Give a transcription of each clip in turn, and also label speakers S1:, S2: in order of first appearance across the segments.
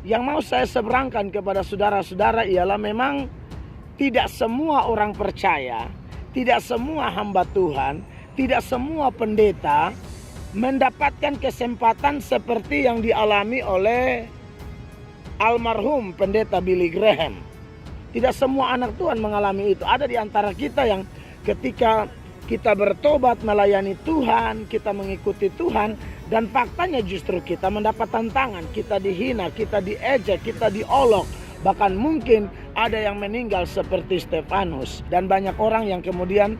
S1: Yang mau saya seberangkan kepada saudara-saudara ialah memang tidak semua orang percaya, tidak semua hamba Tuhan, tidak semua pendeta mendapatkan kesempatan seperti yang dialami oleh almarhum pendeta Billy Graham. Tidak semua anak Tuhan mengalami itu. Ada di antara kita yang ketika kita bertobat melayani Tuhan, kita mengikuti Tuhan, dan faktanya justru kita mendapat tantangan, kita dihina, kita diejek, kita diolok. Bahkan mungkin ada yang meninggal seperti Stefanus. Dan banyak orang yang kemudian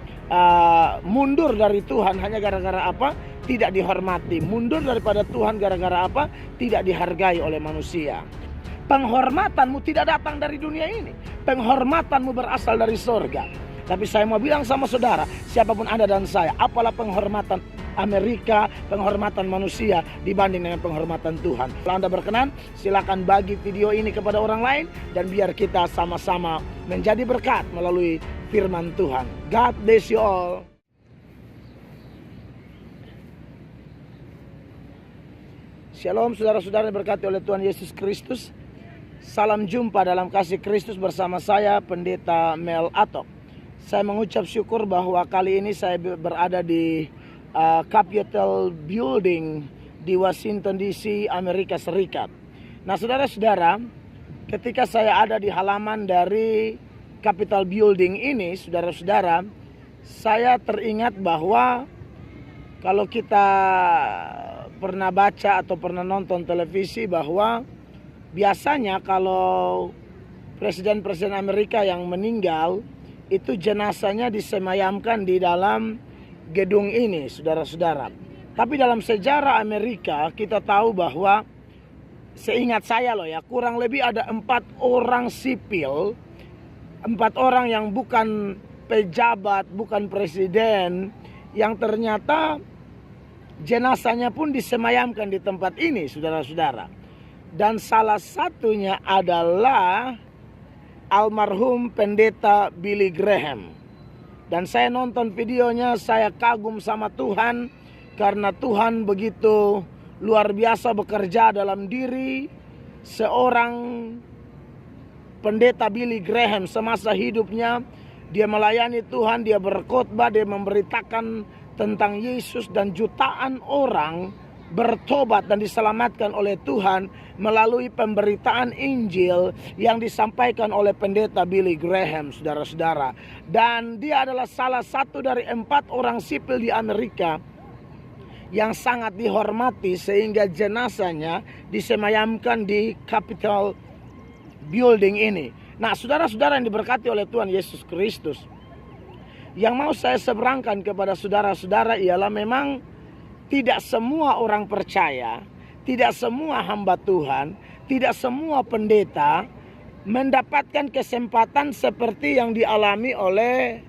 S1: mundur dari Tuhan hanya gara-gara apa? Tidak dihormati. Mundur daripada Tuhan gara-gara apa? Tidak dihargai oleh manusia. Penghormatanmu tidak datang dari dunia ini. Penghormatanmu berasal dari sorga. Tapi saya mau bilang sama saudara, siapapun Anda dan saya, apalah penghormatan Amerika, penghormatan manusia dibanding dengan penghormatan Tuhan. Kalau Anda berkenan, silakan bagi video ini kepada orang lain dan biar kita sama-sama menjadi berkat melalui firman Tuhan. God bless you all. Shalom saudara-saudara yang diberkati oleh Tuhan Yesus Kristus. Salam jumpa dalam kasih Kristus bersama saya, Pendeta Mel Atok. Saya mengucap syukur bahwa kali ini saya berada di Capitol Building di Washington DC, Amerika Serikat. Nah saudara-saudara, ketika saya ada di halaman dari Capitol Building ini, saudara-saudara, saya teringat bahwa kalau kita pernah baca atau pernah nonton televisi bahwa biasanya kalau presiden-presiden Amerika yang meninggal itu jenazahnya disemayamkan di dalam gedung ini, saudara-saudara. Tapi dalam sejarah Amerika kita tahu bahwa seingat saya loh ya, kurang lebih ada 4 orang sipil, 4 orang yang bukan pejabat, bukan presiden, yang ternyata jenazahnya pun disemayamkan di tempat ini, saudara-saudara. Dan salah satunya adalah almarhum pendeta Billy Graham. Dan saya nonton videonya, saya kagum sama Tuhan karena Tuhan begitu luar biasa bekerja dalam diri seorang pendeta Billy Graham semasa hidupnya. Dia melayani Tuhan, dia berkhotbah, dia memberitakan tentang Yesus, dan jutaan orang bertobat dan diselamatkan oleh Tuhan melalui pemberitaan Injil yang disampaikan oleh pendeta Billy Graham, saudara-saudara. Dan dia adalah salah satu dari 4 orang sipil di Amerika yang sangat dihormati sehingga jenazahnya disemayamkan di Capitol Building ini. Nah saudara-saudara yang diberkati oleh Tuhan Yesus Kristus, yang mau saya seberangkan kepada saudara-saudara ialah memang tidak semua orang percaya, tidak semua hamba Tuhan, tidak semua pendeta mendapatkan kesempatan seperti yang dialami oleh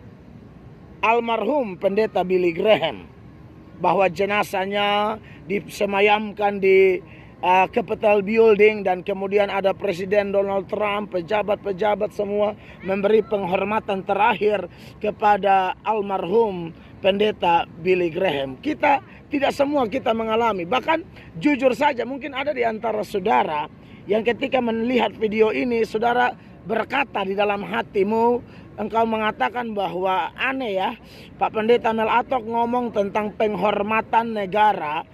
S1: almarhum pendeta Billy Graham. Bahwa jenazahnya disemayamkan di Capitol Building, dan kemudian ada Presiden Donald Trump, pejabat-pejabat semua memberi penghormatan terakhir kepada almarhum pendeta Billy Graham. Tidak semua kita mengalami. Bahkan jujur saja mungkin ada di antara saudara yang ketika melihat video ini, saudara berkata di dalam hatimu, engkau mengatakan bahwa aneh ya, Pak Pendeta Mel Atok ngomong tentang penghormatan negara,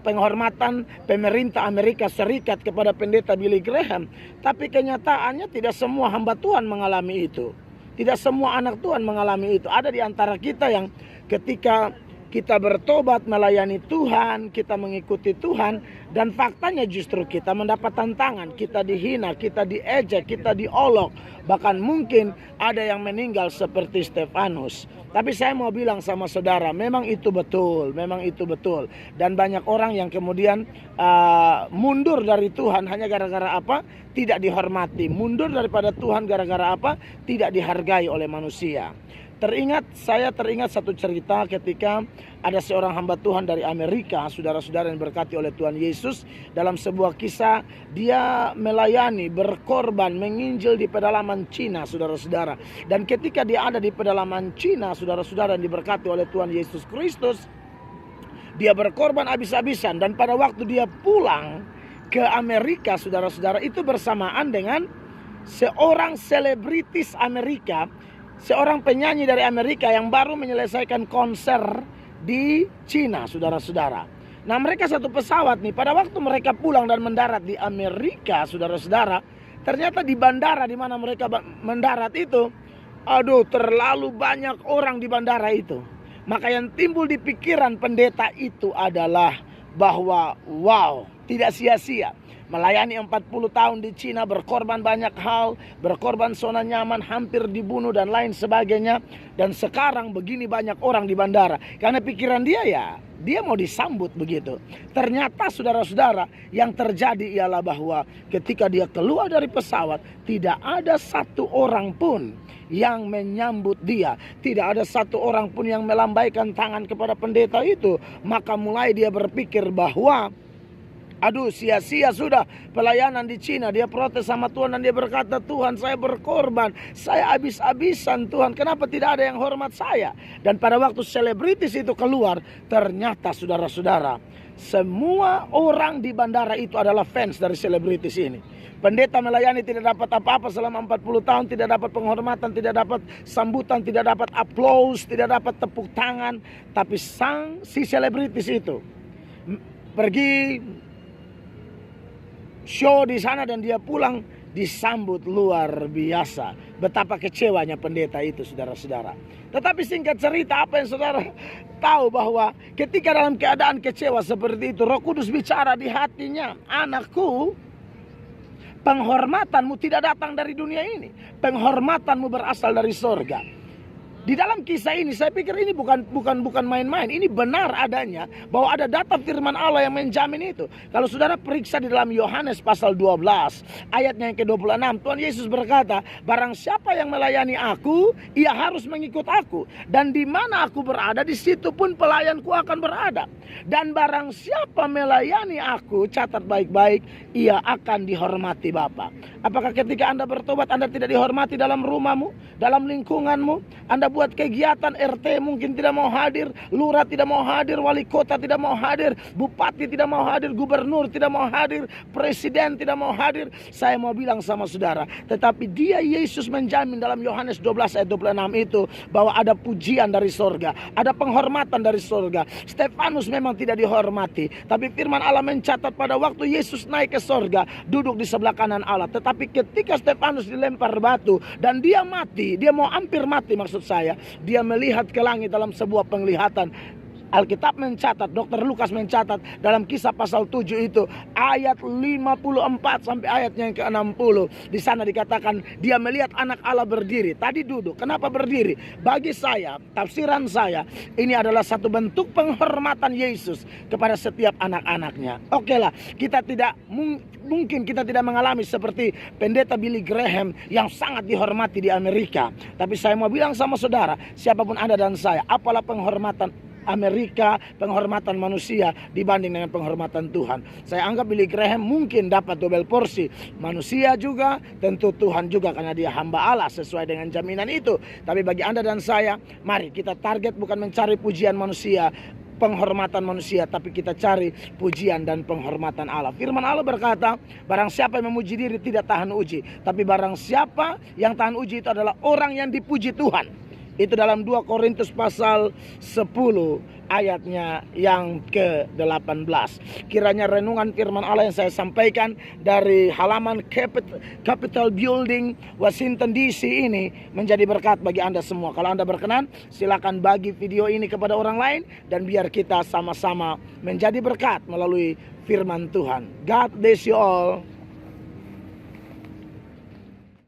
S1: penghormatan pemerintah Amerika Serikat kepada pendeta Billy Graham. Tapi kenyataannya tidak semua hamba Tuhan mengalami itu. Tidak semua anak Tuhan mengalami itu. Ada di antara kita yang ketika kita bertobat melayani Tuhan, kita mengikuti Tuhan, dan faktanya justru kita mendapat tantangan, kita dihina, kita diejek, kita diolok. Bahkan mungkin ada yang meninggal seperti Stefanus. Tapi saya mau bilang sama saudara, memang itu betul, memang itu betul. Dan banyak orang yang kemudian mundur dari Tuhan hanya gara-gara apa? Tidak dihormati. Mundur daripada Tuhan gara-gara apa? Tidak dihargai oleh manusia. Saya teringat satu cerita ketika ada seorang hamba Tuhan dari Amerika, saudara-saudara yang berkati oleh Tuhan Yesus. Dalam sebuah kisah, dia melayani, berkorban, menginjil di pedalaman Cina, saudara-saudara. Dan ketika dia ada di pedalaman Cina, saudara-saudara yang diberkati oleh Tuhan Yesus Kristus, dia berkorban habis-habisan. Dan pada waktu dia pulang, ke Amerika, saudara-saudara, itu bersamaan dengan seorang selebritis Amerika, seorang penyanyi dari Amerika yang baru menyelesaikan konser di Cina, saudara-saudara. Nah, mereka satu pesawat nih. Pada waktu mereka pulang dan mendarat di Amerika, saudara-saudara, ternyata di bandara di mana mereka mendarat itu, aduh, terlalu banyak orang di bandara itu. Maka yang timbul di pikiran pendeta itu adalah bahwa wow, tidak sia-sia melayani 40 tahun di Cina, berkorban banyak hal, berkorban zona nyaman, hampir dibunuh dan lain sebagainya. Dan sekarang begini banyak orang di bandara. Karena pikiran dia ya, dia mau disambut begitu. Ternyata saudara-saudara, yang terjadi ialah bahwa ketika dia keluar dari pesawat, tidak ada satu orang pun yang menyambut dia. Tidak ada satu orang pun yang melambaikan tangan kepada pendeta itu. Maka mulai dia berpikir bahwa aduh, sia-sia sudah pelayanan di Cina. Dia protes sama Tuhan dan dia berkata, Tuhan, saya berkorban, saya habis-habisan Tuhan, kenapa tidak ada yang hormat saya? Dan pada waktu selebritis itu keluar, ternyata saudara-saudara, semua orang di bandara itu adalah fans dari selebritis ini. Pendeta melayani tidak dapat apa-apa selama 40 tahun, tidak dapat penghormatan, tidak dapat sambutan, tidak dapat aplaus, tidak dapat tepuk tangan. Tapi si selebritis itu pergi show di sana dan dia pulang disambut luar biasa. Betapa kecewanya pendeta itu, saudara-saudara. Tetapi singkat cerita, apa yang saudara tahu bahwa ketika dalam keadaan kecewa seperti itu, Roh Kudus bicara di hatinya, anakku, penghormatanmu tidak datang dari dunia ini. Penghormatanmu berasal dari sorga. Di dalam kisah ini saya pikir ini bukan main-main. Ini benar adanya bahwa ada data firman Allah yang menjamin itu. Kalau saudara periksa di dalam Yohanes pasal 12 ayatnya yang ke-26, Tuhan Yesus berkata, barang siapa yang melayani aku, ia harus mengikut aku. Dan di mana aku berada, di situ pun pelayanku akan berada. Dan barang siapa melayani aku, catat baik-baik, ia akan dihormati Bapa. Apakah ketika Anda bertobat Anda tidak dihormati dalam rumahmu, dalam lingkunganmu? Anda buat kegiatan, RT mungkin tidak mau hadir, lurah tidak mau hadir, wali kota tidak mau hadir, bupati tidak mau hadir, gubernur tidak mau hadir, presiden tidak mau hadir. Saya mau bilang sama saudara, tetapi dia Yesus menjamin dalam Yohanes 12 ayat 26 itu bahwa ada pujian dari sorga, ada penghormatan dari sorga. Stefanus memang tidak dihormati, tapi firman Allah mencatat pada waktu Yesus naik ke sorga, duduk di sebelah kanan Allah. Tetapi ketika Stefanus dilempar batu dan dia mati, dia mau hampir mati maksud saya, dia melihat ke langit dalam sebuah penglihatan. Alkitab mencatat, Dr. Lukas mencatat dalam Kisah pasal 7 itu ayat 54 sampai ayatnya yang ke-60. Di sana dikatakan dia melihat anak Allah berdiri. Tadi duduk. Kenapa berdiri? Bagi saya, tafsiran saya, ini adalah satu bentuk penghormatan Yesus kepada setiap anak-anaknya. Oke lah, kita tidak mungkin kita tidak mengalami seperti pendeta Billy Graham yang sangat dihormati di Amerika. Tapi saya mau bilang sama saudara, siapapun Anda dan saya, apalah penghormatan Amerika, penghormatan manusia dibanding dengan penghormatan Tuhan. Saya anggap Billy Graham mungkin dapat double porsi. Manusia juga, tentu Tuhan juga, karena dia hamba Allah sesuai dengan jaminan itu. Tapi bagi Anda dan saya, mari kita target bukan mencari pujian manusia, penghormatan manusia, tapi kita cari pujian dan penghormatan Allah. Firman Allah berkata, barang siapa yang memuji diri tidak tahan uji, tapi barang siapa yang tahan uji itu adalah orang yang dipuji Tuhan. Itu dalam 2 Korintus pasal 10 ayatnya yang ke-18. Kiranya renungan firman Allah yang saya sampaikan dari halaman Capitol Building, Washington DC ini menjadi berkat bagi Anda semua. Kalau Anda berkenan, silakan bagi video ini kepada orang lain dan biar kita sama-sama menjadi berkat melalui firman Tuhan. God bless you all.